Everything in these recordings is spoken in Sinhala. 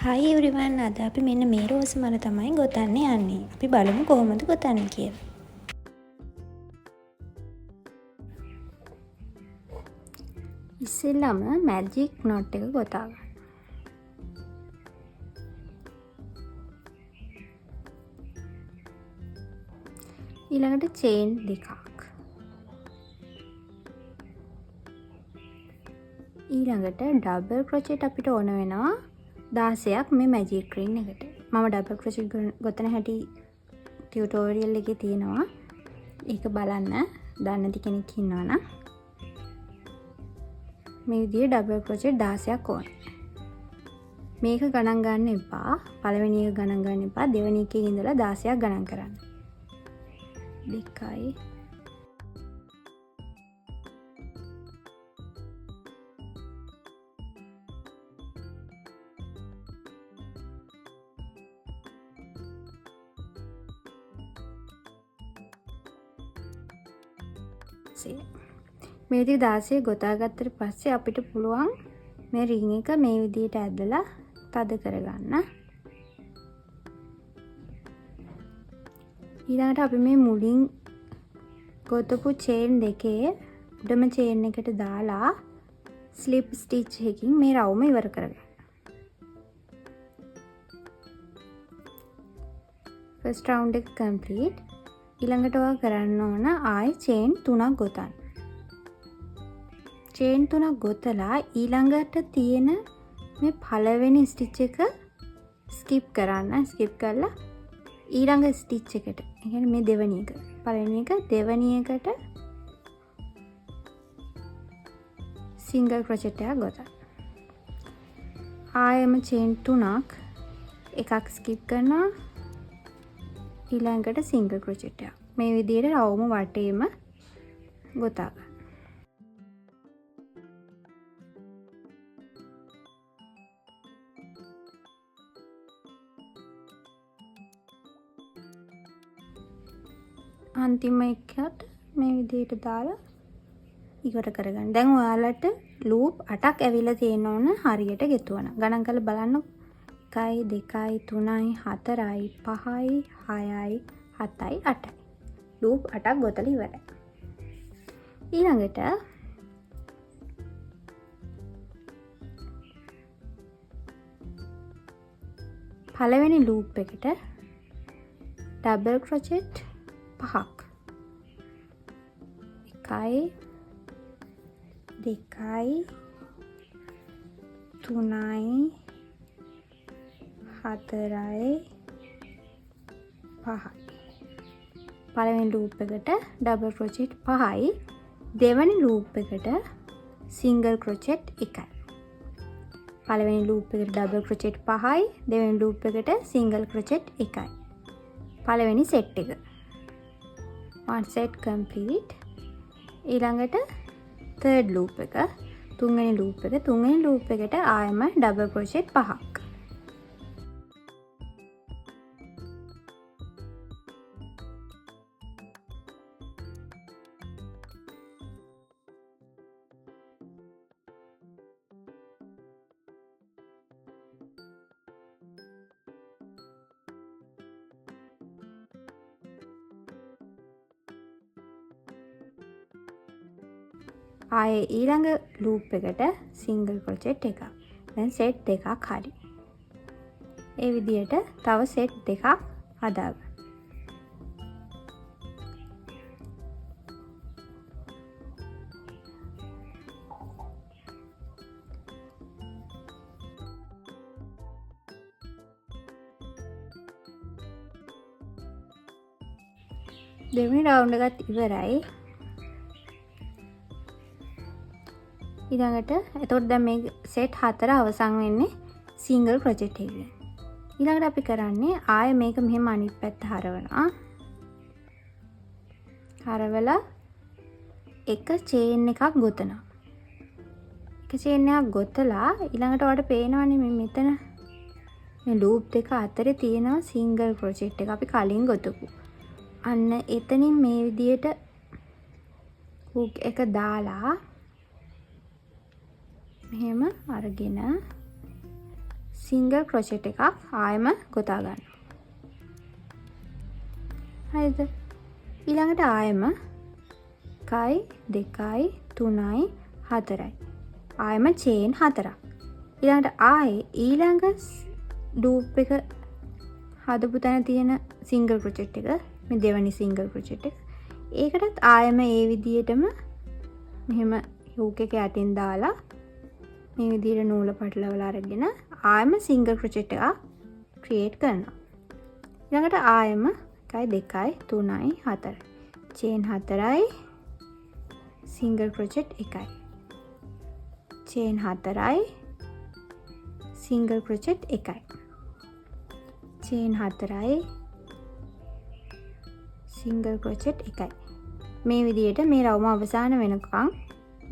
හයි එවරිවන් අද අපි මෙන්න මේ රෝස මල තමයි ගොතන්න යන්නේ. අපි බලමු කොහොමද ගොතන්නේ කියලා. ඉස්සෙල්ලම මැජික් නොට් එක ගොතා ගන්න. ඊළඟට චේන් දෙකක්. ඊළඟට ඩබල් ක්‍රොචෙට් අපිට ඕන වෙනවා 16ක් මේ මැජික් රින් එකට. මම ඩබල් ක්‍රොචෙට් ගොතන හැටි ටියුටෝරියල් එකේ තියෙනවා. ඒක බලන්න දන්නේ නැති කෙනෙක් ඉන්නවා නම් මේ විදිහේ ඩබල් ක්‍රොචෙට් 16ක් ඕනේ. මේක ගණන් ගන්න එපා. පළවෙනි එක ගණන් ගන්න එපා. දෙවෙනි එකේ ඉඳලා 16ක් ගණන් කරන්න. 2යි මේ විදිහට 16 ගොතාගත්තට පස්සේ අපිට පුළුවන් මේ රින් එක මේ විදිහට ඇදලා තද කරගන්න. ඊළඟට අපි මේ මුලින් ගොතපු චේන් දෙකේ උඩම චේන් එකට දාලා ස්ලිප් ස්ටිච් එකකින් මේ රවුම ඉවර කරගන්න. ෆස්ට් රවුන්ඩ් එක කම්ප්ලීට්. ඊළඟට ඔයා කරන්න ඕන ආයි චේන් 3ක් ගොතන්න. චේන් 3ක් ගොතලා ඊළඟට තියෙන මේ පළවෙනි ස්ටිච් එක ස්කිප් කරන්න. ස්කිප් කරලා ඊළඟ ස්ටිච් එකට, ඒ කියන්නේ මේ දෙවෙනි එක, පළවෙනි එක දෙවෙනි එකට සිංගල් ක්‍රොචෙට් එකක් ගොතන්න. ආයෙම චේන් 3ක් එකක් ස්කිප් කරනවා. ඊළඟට සිංගල් ක්‍රොචෙට් එකක්. මේ විදිහට රවුම වටේම ගොතා ගන්න. අන්තිම එකත් මේ විදිහට දාලා ඉවර කරගන්න. දැන් ඔයාලට ලූප් 8ක් ඇවිල්ලා තියෙන ඕන හරියට ගෙතුවන. ගණන් කරලා බලන්න. 1යි 2යි 3යි 4යි 5යි 6යි 7යි 8යි. ලූප් 8ක් ගොතලා ඉවරයි. ඊළඟට පළවෙනි ලූප් එකට ඩබල් ක්‍රොචෙට් 5ක්. 1යි 2යි 3යි 4යි 5යි. පළවෙනි ලූප් එකට ඩබල් ක්‍රොචෙට් 5යි. දෙවෙනි ලූප් එකට සිංගල් ක්‍රොචෙට් 1යි. පළවෙනි ලූප් එකට ඩබල් ක්‍රොචෙට් 5යි. දෙවෙනි ලූප් එකට සිංගල් ක්‍රොචෙට් 1යි. පළවෙනි සෙට් එක. one set complete. ඊළඟට third loop එක, තුන්වෙනි loop එක. තුන්වෙනි loop එකට ආයෙම double crochet 5ක්. ආයේ ඊළඟ ලූප් එකට සිංගල් ක්‍රොචෙට් එකක්. දැන් සෙට් දෙකක් හරි. ඒ විදිහට තව සෙට් දෙකක් හදාගන්න. දෙවෙනි රවුන්ඩ් එකත් ඉවරයි. ඊළඟට එතකොට දැන් මේ සෙට් 4 අවසන් වෙන්නේ සිංගල් ක්‍රොචෙට් එකකින්. ඊළඟට අපි කරන්නේ ආයෙ මේක මෙහෙම අනිත් පැත්ත හරවනවා. හරවලා එක චේන් එකක් ගොතනවා. එක චේන් එකක් ගොතලා ඊළඟට ඔයාලට පේනවනේ මේ මෙතන මේ ලූප් දෙක අතරේ තියෙනවා සිංගල් ක්‍රොචෙට් එක අපි කලින් ගොතපු. අන්න එතනින් මේ විදිහට හුක් එක දාලා මෙහෙම අරගෙන සිංගල් ක්‍රොචෙට් එකක් ආයෙම ගොතා ගන්න. හරිද? ඊළඟට ආයෙම 1 2 3 4යි. ආයෙම චේන් 4ක්. ඊළඟට ආයේ ඊළඟ ලූප් එක හදපු තැන තියෙන සිංගල් ක්‍රොචෙට් එක මේ දෙවෙනි සිංගල් ක්‍රොචෙට් එක. ඒකටත් ආයෙම ඒ විදිහටම මෙහෙම හුක් එක යටින් දාලා මේ විදිහට නූල පටලවලා අරගෙන ආයෙම සිංගල් ක්‍රොචෙට් එකක් ක්‍රියේට් කරනවා. ඊළඟට ආයෙම 1 2 3 4. චේන් 4යි සිංගල් ක්‍රොචෙට් 1යි. චේන් 4යි සිංගල් ක්‍රොචෙට් 1යි. චේන් 4යි සිංගල් ක්‍රොචෙට් 1යි. මේ විදිහට මේ රවුම අවසාන වෙනකන්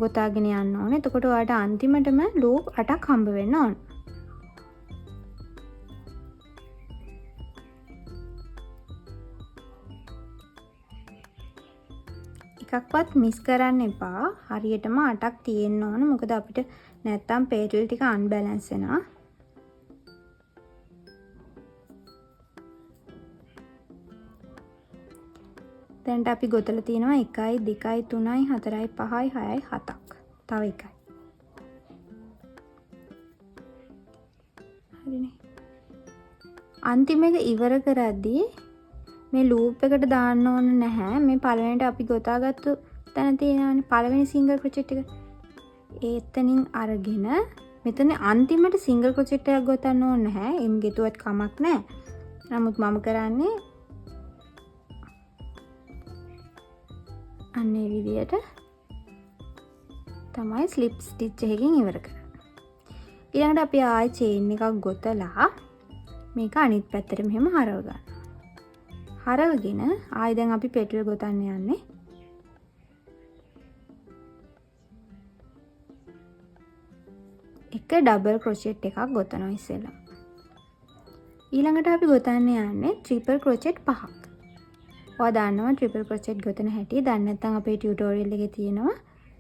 ගොතාගෙන යන්න ඕනේ. එතකොට ඔයාලට අන්තිමටම ලූප් 8ක් හම්බ වෙන්න ඕන. එකක්වත් මිස් කරන්න එපා. හරියටම 8ක් තියෙන්න ඕන. මොකද අපිට නැත්තම් පේටල් ටික අන්බැලන්ස් වෙනවා. දැන්ට අපි ගොතලා තියෙනවා 1 2 3 4 5 6 7ක්. තව එකයි. හරිනේ. අන්තිම එක ඉවර කරද්දී මේ ලූප් එකට දාන්න ඕන නැහැ. මේ පළවෙනිට අපි ගොතාගත්තු තැන තියෙනවානේ පළවෙනි සිංගල් ක්‍රොචෙට් එක. ඒතනින් අරගෙන මෙතන අන්තිමට සිංගල් ක්‍රොචෙට් එකක් ගොතන්න ඕන නැහැ. එම් ගෙතුවත් කමක් නැහැ. නමුත් මම කරන්නේ අන්නේ විදියට තමයි ස්ලිප් ස්ටිච් එකකින් ඉවර කරන්නේ. ඊළඟට අපි ආයෙ චේන් එකක් ගොතලා මේක අනිත් පැත්තට මෙහෙම හරව ගන්නවා. හරවගෙන ආයෙ දැන් අපි පෙටල් ගොතන්න යන්නේ. එක ඩබල් ක්‍රොචෙට් එකක් ගොතනවා ඉස්සෙල්ලා. ඊළඟට අපි ගොතන්න යන්නේ ට්‍රිපල් ක්‍රොචෙට් 5ක්. ඔයා දන්නවා ට්‍රිපල් ක්‍රොචෙට් ගොතන හැටි. දන්නේ නැත්නම් අපේ ටියුටෝරියල් එකේ තියෙනවා.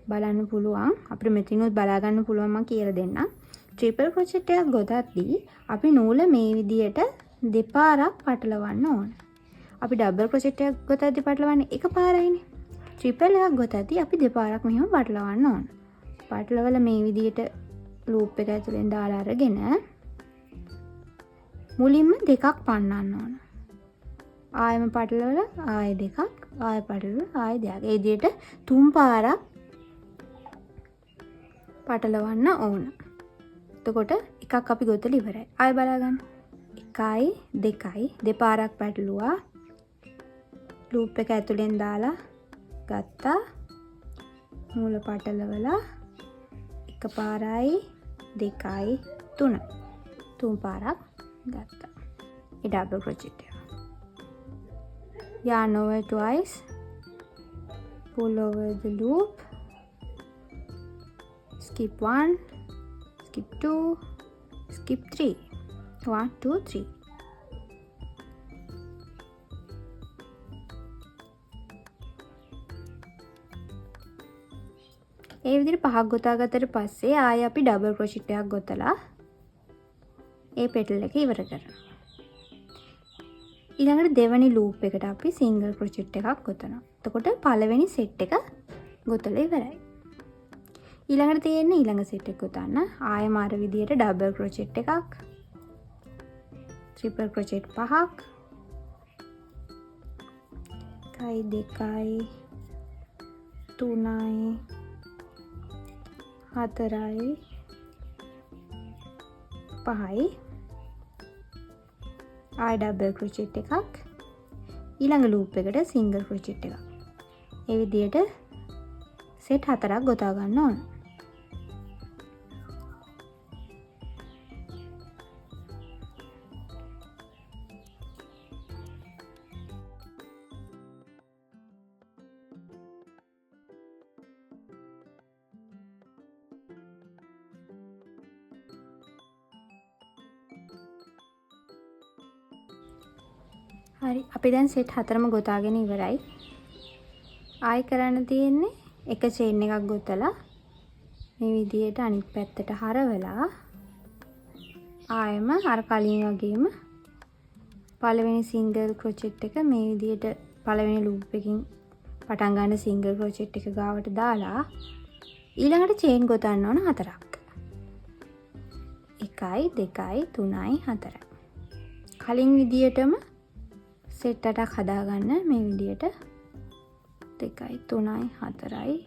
බලන්න පුළුවන්. අපිට මෙතනිනුත් බලා ගන්න පුළුවන් මම කියලා දෙන්නම්. ට්‍රිපල් ක්‍රොචෙට් එකක් ගොතද්දී අපි නූල මේ විදියට දෙපාරක් පටලවන්න ඕන. අපි ඩබල් ක්‍රොචෙට් එකක් ගොතද්දී පටලවන්නේ එකපාරයිනේ. ට්‍රිපල් එකක් ගොතද්දී අපි දෙපාරක් මෙහෙම පටලවන්න ඕන. පටලවලා මේ විදියට ලූප් එක ඇතුලෙන් දාලා අරගෙන මුලින්ම දෙකක් පන්නන්න ඕන. ආයෙම පටලවලා ආයෙ දෙකක් ආයෙ පටලවලා ආයෙ දෙකක්. ඒ විදිහට 3 පාරක් පටලවන්න ඕන. එතකොට එකක් අපි ගොතලා ඉවරයි. ආයෙ බලා ගන්න. 1 2 දෙපාරක් පැටලුවා. ලූප් එක ඇතුලෙන් දාලා ගත්තා. මූල පටලවලා එක පාරයි 2 3 පාරක් ගත්තා. ඒ ඩබල් ක්‍රොචෙට් එක. Yarn over twice, pull over the loop, skip 1, skip 2, skip 3, 1 2 3. ඒ විදිහට පහක් ගොතාගත්තට පස්සේ ආයෙ අපි ඩබල් ක්‍රොචෙට් එකක් ගොතලා ඒ පෙටල් එක ඉවර කරනවා. ඊළඟට දෙවෙනි ලූප් එකට අපි සිංගල් ක්‍රොචෙට් එකක් ගොතනවා. එතකොට පළවෙනි සෙට් එක ගොතලා ඉවරයි. ඊළඟට තියෙන්නේ ඊළඟ සෙට් එක ගොතන්න. ආයෙම අර විදියට ඩබල් ක්‍රොචෙට් එකක්, ට්‍රිපල් ක්‍රොචෙට් 5ක්, 1 2 3 4යි 5යි ආයෙ ඩබල් ක්‍රොචෙට් එකක්, ඊළඟ ලූප් එකට සිංගල් ක්‍රොචෙට් එකක්. ඒ විදිහට සෙට් 4ක් ගොතා ගන්න ඕන. හරි අපි දැන් සෙට් 4ම ගොතාගෙන ඉවරයි. ආයෙ කරන්න තියෙන්නේ එක චේන් එකක් ගොතලා මේ විදියට අනිත් පැත්තට හරවලා ආයෙම අර කලින් වගේම පළවෙනි සිංගල් ක්‍රොචෙට් එක මේ විදිහට පළවෙනි ලූප් එකකින් පටන් ගන්න සිංගල් ක්‍රොචෙට් එක ගාවට දාලා ඊළඟට චේන් ගොතන්න ඕන 4ක්. 1 2 3 4. කලින් විදිහටම සෙට් 8ක් හදාගන්න මේ විදිහට 2 3 4යි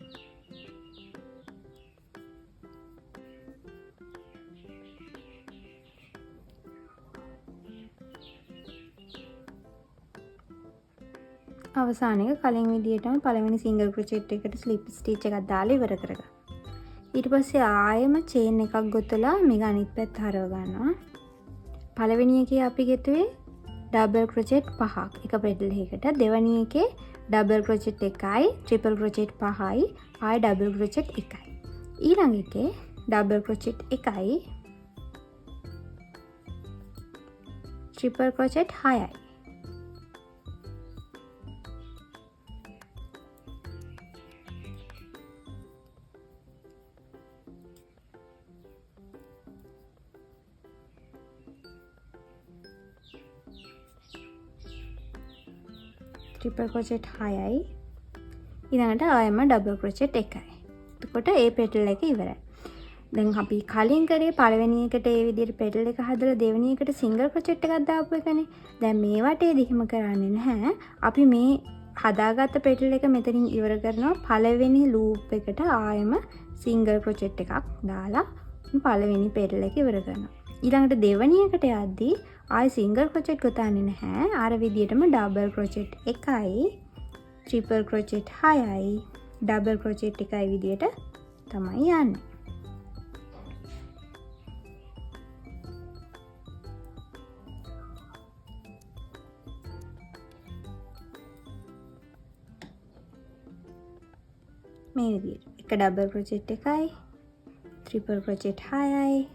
අවසානයේ කලින් විදිහටම පළවෙනි සිංගල් ක්‍රොචෙට් එකට ස්ලිප් ස්ටිච් එකක් දාලා ඉවර කරගන්න. ඊට පස්සේ ආයෙම චේන් එකක් ගොතලා මේක අනිත් පැත්ත හරව ගන්නවා. පළවෙනි එකේ අපි ගෙතුවේ ඩබල් ක්‍රොචෙට් 5ක් එක පෙඩල් එකකට. දෙවෙනි එකේ ඩබල් ක්‍රොචෙට් 1යි, ට්‍රිපල් ක්‍රොචෙට් 5යි, ආයෙ ඩබල් ක්‍රොචෙට් 1යි. ඊළඟ එකේ ඩබල් ක්‍රොචෙට් 1යි, ට්‍රිපල් ක්‍රොචෙට් 6යි. ට්‍රිපල් ක්‍රොචෙට් 6යි. ඊළඟට ආයෙම ඩබල් ක්‍රොචෙට් 1යි. එතකොට ඒ පෙටල් එක ඉවරයි. දැන් අපි කලින් කරේ පළවෙනි එකට ඒ විදිහට පෙටල් එක හදලා දෙවෙනි එකට සිංගල් ක්‍රොචෙට් එකක් දාපු එකනේ. දැන් මේ වටේදී එහෙම කරන්නේ නැහැ. අපි මේ හදාගත්ත පෙටල් එක මෙතනින් ඉවර කරනවා. පළවෙනි ලූප් එකට ආයෙම සිංගල් ක්‍රොචෙට් එකක් දාලා පළවෙනි පෙටල් එක ඉවර කරනවා. ඊළඟට දෙවෙනි එකට යද්දී ආයෙ සිංගල් ක්‍රොචෙට් ගොතන්නේ නැහැ. අර විදිහටම ඩබල් ක්‍රොචෙට් 1යි, ට්‍රිපල් ක්‍රොචෙට් 6යි, ඩබල් ක්‍රොචෙට් 1යි විදිහට තමයි යන්නේ. මේ විදිහට එක double ක්‍රොචෙට් 1යි, triple ක්‍රොචෙට් 6යි,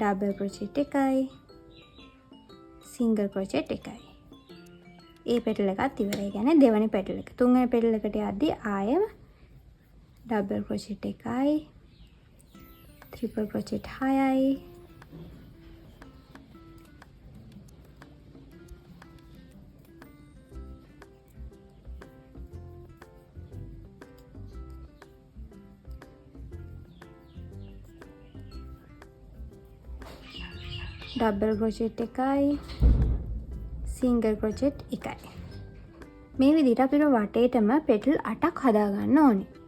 double ක්‍රොචෙට් 1යි, single crochet 1යි. ඒ පෙටල් එකත් ඉවරයි. කියන්නේ දෙවෙනි පෙටල් එක. තුන්වෙනි පෙටල් එකට යද්දී ආයෙම double ක්‍රොචෙට් 1යි, triple ක්‍රොචෙට් 6යි, double ක්‍රොචෙට් 1යි, single crochet 1යි. මේ විදිහට අපිට වටේටම පෙටල් 8ක් හදා ගන්න ඕනේ.